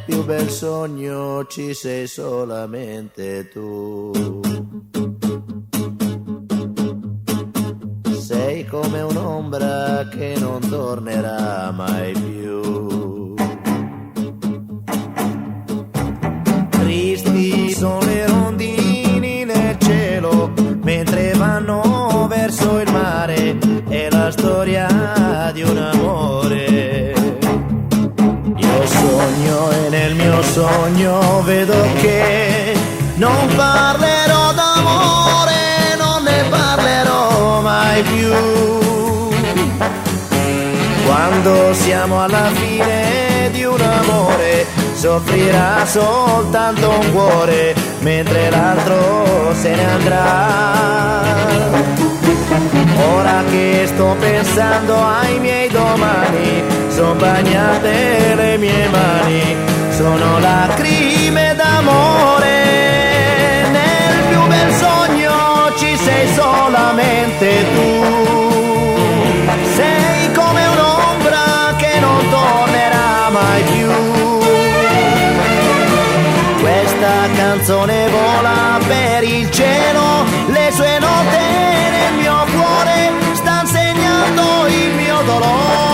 più bel sogno ci sei solamente tu. Sei come un'ombra che non tornerà mai più. Tristi sono le rondini nel cielo mentre vanno verso il mare, è la storia di un amore. Io sogno e nel mio sogno vedo che non parlerò d'amore, non ne parlerò mai più. Quando siamo alla fine di un amore soffrirà soltanto un cuore mentre l'altro se ne andrà. Ora che sto pensando ai miei domani, son bagnate le mie mani, sono lacrime d'amore. Nel più bel sogno ci sei solamente tu. Sei come un'ombra che non tornerà mai più. Questa canzone vola per il cielo, le sue note nel mio cuore stanno segnando il mio dolore.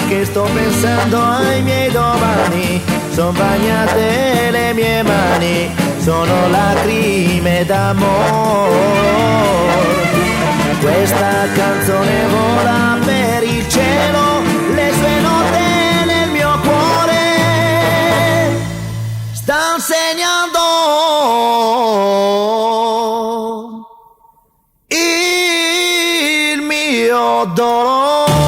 Che sto pensando ai miei domani, son bagnate le mie mani, sono lacrime d'amore. Questa canzone vola per il cielo, le sue note nel mio cuore stanno segnando il mio dolore.